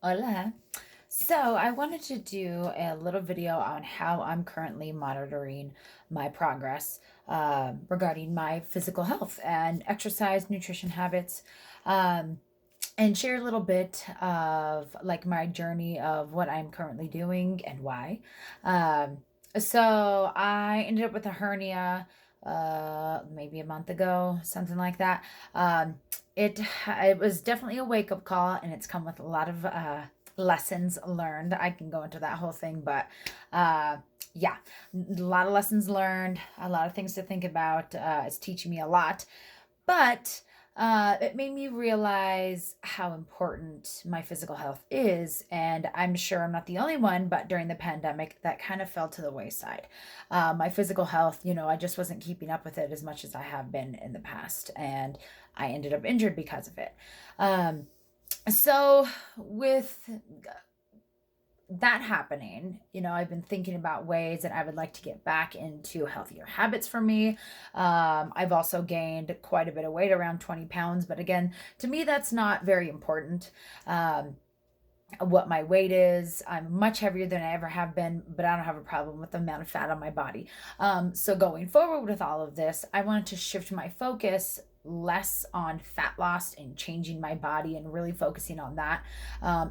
Hola. So, I wanted to do a little video on how I'm currently monitoring my progress regarding my physical health and exercise, nutrition habits, um, and share a little bit of like my journey of what I'm currently doing and why. Um, so, I ended up with a hernia maybe a month ago, something like that. Um, it was definitely a wake up call, and it's come with a lot of lessons learned. I can go into that whole thing, but uh, yeah, a lot of lessons learned, a lot of things to think about. It's teaching me a lot, but it made me realize how important my physical health is. And I'm sure I'm not the only one, but during the pandemic, that kind of fell to the wayside. My physical health, I just wasn't keeping up with it as much as I have been in the past. And I ended up injured because of it. Um, so, with that happening, I've been thinking about ways that I would like to get back into healthier habits for me. I've also gained quite a bit of weight, around 20 pounds, but again, to me, that's not very important. Um, what my weight is. I'm much heavier than I ever have been, but I don't have a problem with the amount of fat on my body. So going forward with all of this, I wanted to shift my focus less on fat loss and changing my body and really focusing on that,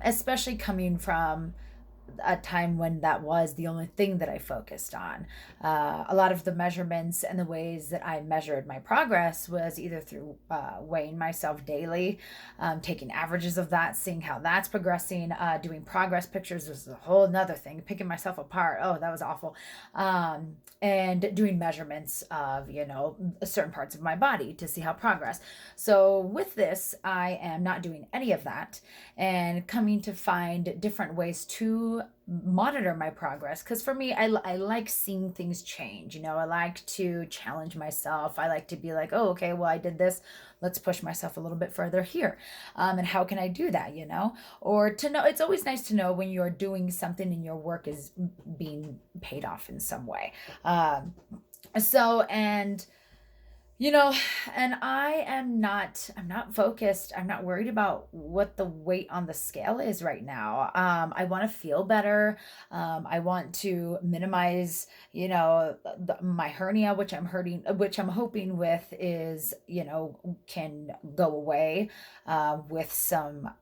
especially coming from a time when that was the only thing that I focused on. A lot of the measurements and the ways that I measured my progress was either through weighing myself daily, taking averages of that, seeing how that's progressing, doing progress pictures was a whole nother thing, picking myself apart. Oh, that was awful. And doing measurements of, certain parts of my body to see how progress. So with this, I am not doing any of that and coming to find different ways to monitor my progress, because for me, I like seeing things change. I like to challenge myself. I like to be like, oh, okay, well, I did this, let's push myself a little bit further here. And how can I do that, or to know. It's always nice to know when you're doing something and your work is being paid off in some way. Um, so and you know, and I'm not focused. I'm not worried about what the weight on the scale is right now. I want to feel better. I want to minimize, my hernia, which I'm hoping with is, can go away, with some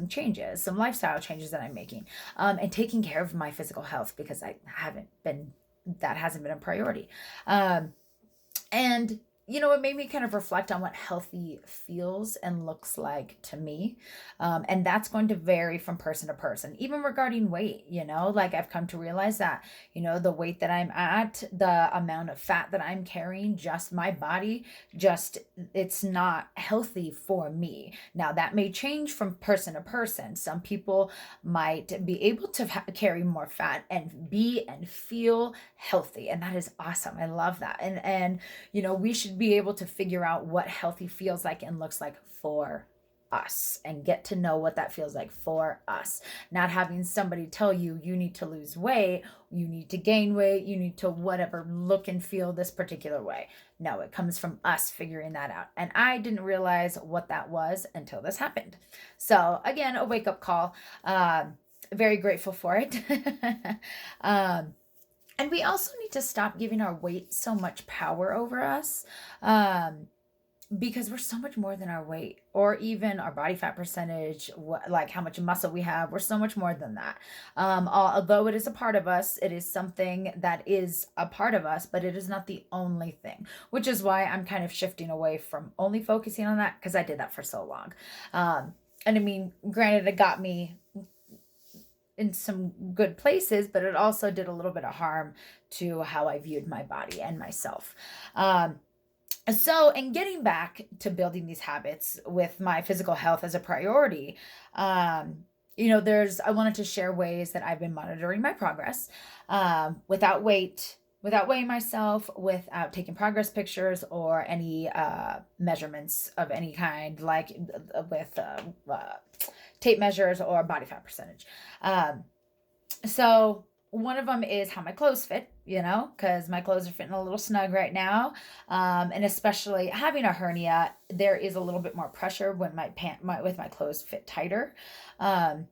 changes, some lifestyle changes that I'm making, and taking care of my physical health because that hasn't been a priority. And it made me kind of reflect on what healthy feels and looks like to me. And that's going to vary from person to person, even regarding weight. Like I've come to realize that, the weight that I'm at, the amount of fat that I'm carrying, just my body, just it's not healthy for me. Now, that may change from person to person. Some people might be able to carry more fat and be and feel healthy. And that is awesome. I love that. And we should be able to figure out what healthy feels like and looks like for us and get to know what that feels like for us. Not having somebody tell you you need to lose weight, you need to gain weight, you need to whatever look and feel this particular way. No, it comes from us figuring that out. And I didn't realize what that was until this happened. So, again, a wake up call. Very grateful for it. um, and we also need to stop giving our weight so much power over us, um, because we're so much more than our weight or even our body fat percentage, like how much muscle we have. We're so much more than that. Although it is a part of us, it is something that is a part of us, but it is not the only thing, which is why I'm kind of shifting away from only focusing on that because I did that for so long. And I mean, granted, it got me in some good places, but it also did a little bit of harm to how I viewed my body and myself. In getting back to building these habits with my physical health as a priority, I wanted to share ways that I've been monitoring my progress, without weighing myself, without taking progress pictures or any measurements of any kind, like with tape measures or body fat percentage. Um, so one of them is how my clothes fit, because my clothes are fitting a little snug right now. And especially having a hernia, there is a little bit more pressure when with my clothes fit tighter. Um,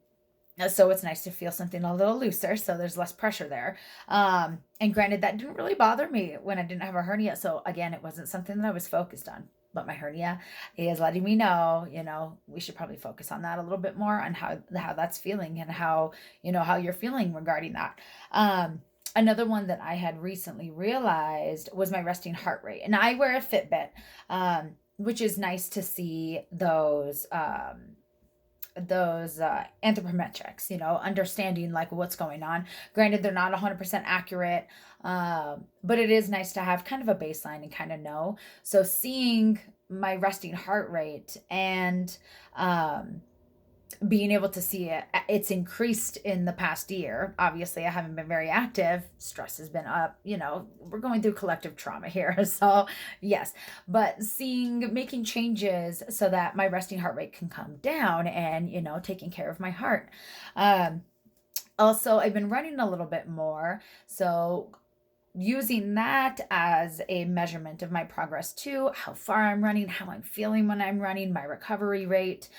So it's nice to feel something a little looser, so there's less pressure there. And granted, that didn't really bother me when I didn't have a hernia. So again, it wasn't something that I was focused on. But my hernia is letting me know, we should probably focus on that a little bit more, on how that's feeling, and how you're feeling regarding that. Another one that I had recently realized was my resting heart rate. And I wear a Fitbit, which is nice to see those anthropometrics, understanding like what's going on. Granted, they're not 100% accurate, but it is nice to have kind of a baseline and kind of know. So seeing my resting heart rate and being able to see it's increased in the past year. Obviously, I haven't been very active. Stress has been up. We're going through collective trauma here. So, yes, but making changes so that my resting heart rate can come down, and, taking care of my heart. Also, I've been running a little bit more. So, using that as a measurement of my progress too, how far I'm running, how I'm feeling when I'm running, my recovery rate,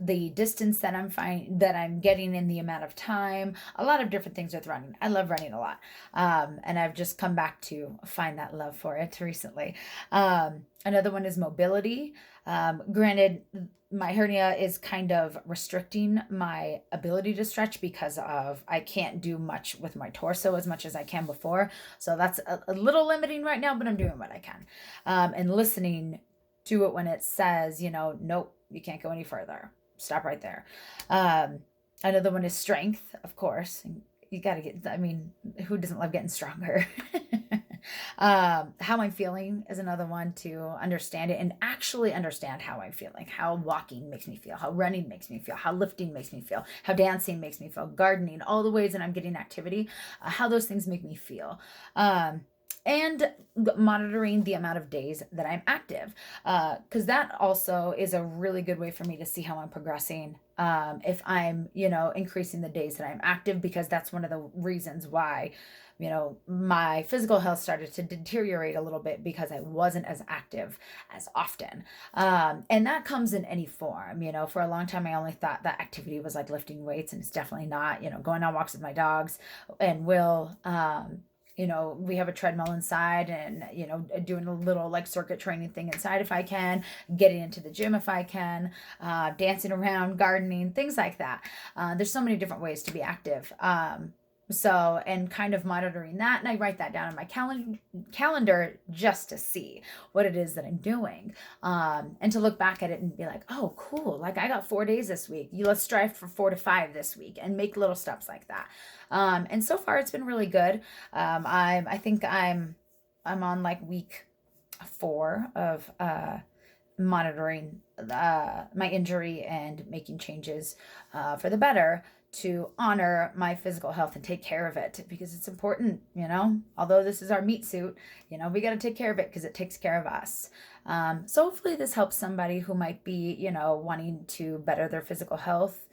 the distance that I'm getting in the amount of time, a lot of different things with running. I love running a lot. And I've just come back to find that love for it recently. Another one is mobility. Granted, my hernia is kind of restricting my ability to stretch because of I can't do much with my torso as much as I can before. So that's a little limiting right now, but I'm doing what I can. And listening to it when it says, nope, you can't go any further. Stop right there. Another one is strength, of course. You got to who doesn't love getting stronger? How I'm feeling is another one, to understand it and actually understand how I'm feeling, how walking makes me feel, how running makes me feel, how lifting makes me feel, how dancing makes me feel, gardening, all the ways that I'm getting activity, how those things make me feel. And monitoring the amount of days that I'm active, because that also is a really good way for me to see how I'm progressing. If I'm, increasing the days that I'm active, because that's one of the reasons why, my physical health started to deteriorate a little bit, because I wasn't as active as often. And that comes in any form. For a long time, I only thought that activity was like lifting weights, and it's definitely not. Going on walks with my dogs and Will. We have a treadmill inside, and, doing a little like circuit training thing inside if I can, getting into the gym if I can, dancing around, gardening, things like that. There's so many different ways to be active. And kind of monitoring that. And I write that down in my calendar just to see what it is that I'm doing. And to look back at it and be like, oh, cool. Like I got 4 days this week. Let's strive for 4 to 5 this week, and make little steps like that. And so far it's been really good. I think I'm on like week 4 of, monitoring my injury and making changes for the better, to honor my physical health and take care of it, because it's important. Although this is our meat suit, we got to take care of it because it takes care of us. So hopefully this helps somebody who might be, wanting to better their physical health,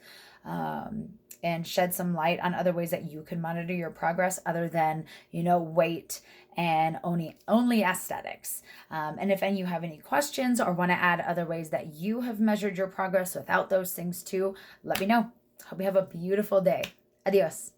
and shed some light on other ways that you can monitor your progress other than, weight and only aesthetics. And if you have any questions or want to add other ways that you have measured your progress without those things too, let me know. Hope you have a beautiful day. Adios.